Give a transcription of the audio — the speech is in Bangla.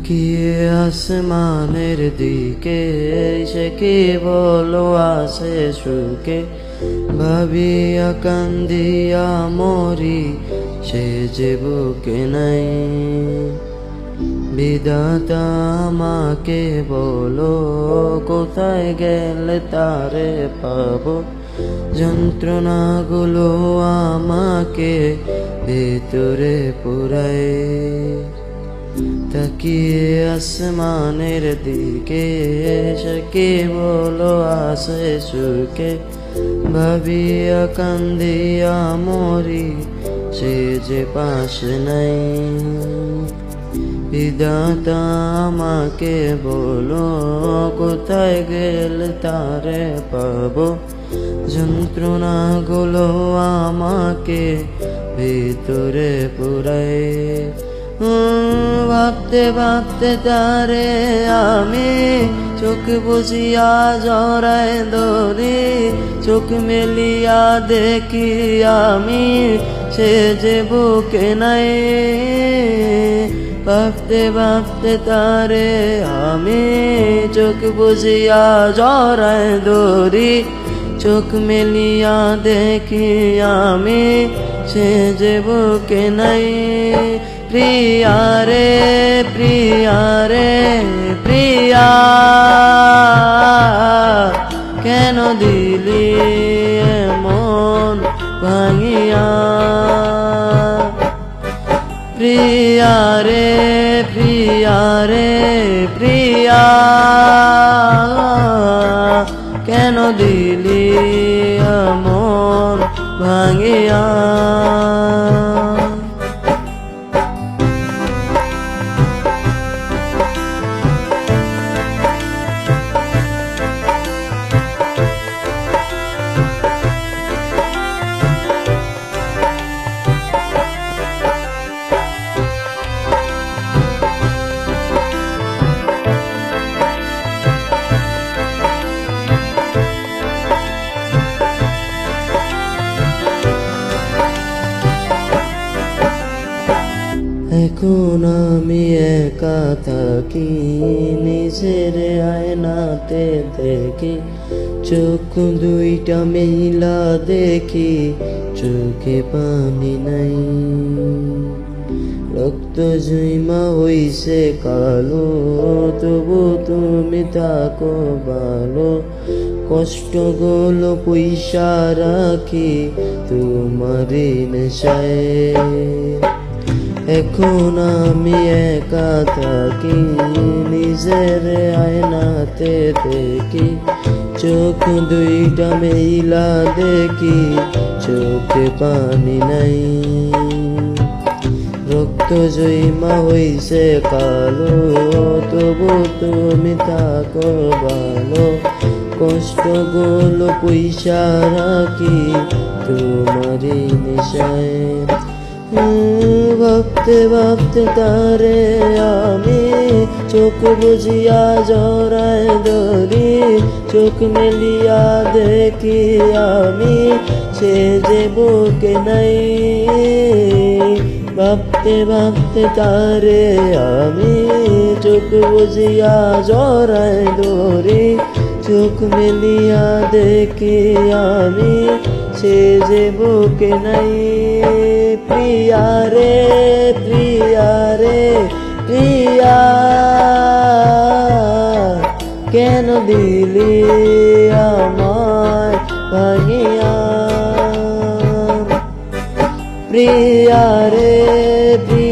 তাকিয়ে আসমানের দিকে সে কি বলো আসে সুখে ভাবিয়া কান্দিয়া মরি সে যে বুকে নাই। বিধাতা আমাকে বলো কোথায় গেলে তারে পাবো, যন্ত্রণাগুলো আমাকে ভেতরে পুরায়। তাকিয়ে আসমানের দিকে সে কি বলো আসে সুখে ভাবিয়া কান্দিয়া মরি সে যে পাশে নাই। বিধাতা আমাকে বলো কোথায় গেলে তারে পাবো, যন্ত্রণাগুলো আমাকে ভিতরে পুরায়। ভাবতে ভাবতে তারে আমি চোখ বুঝিয়া জড়ায় ধরি, চোখ মেলিয়া দেখি আমি সে যে বুকে নাই। ভাবতে ভাবতে তারে আমি চোখ বুঝিয়া জড়ায় ধরি, চোখ মেলিয়া দেখি আমি সে যে বুকে নাই। প্রিয়া রে প্রিয়া রে প্রিয়া, কেন দিলি মন ভাঙিয়া। প্রিয়া রে প্রিয়া রে প্রিয়া, কেন দিলি মন ভাঙিয়া। এখন আমি একা থাকি, নিজের আয়নাতে দেখি, চোখ দুইটা মেলা দেখি, চোখে পানি নাই। রক্ত জৈমা হইছে কালো, তবু তুমি থাকো ভালো, কষ্টগুলো পয়সা রাখি তোমারই নেশায়। এখন আমি একা থাকি, নিজের আয়নাতে দেখি, চোখ দুইটা মেলা দেখি, চোখে পানি নাই। রক্ত জৈমা হইছে কালো, তবু তুমি থাকো ভালো, কষ্টগুলো পয়সা রাখি তোমারই নেশায়। ভাবতে ভাবতে তারে আমি চোখ বুঝিয়া জড়ায় ধরি, চোখ মেলিয়া দেখি আমি সে যে বুকে নাই। ভাবতে ভাবতে তারে আমি চোখ বুঝিয়া জড়ায় ধরি, চোখ মেলিয়া দেখি আমি সে যে বুকে নাই। প্রিয়া রে প্রিয়া রে প্রিয়া, কেন দিলি আমায় ভাঙিয়া। প্রিয়া রে প্রিয়া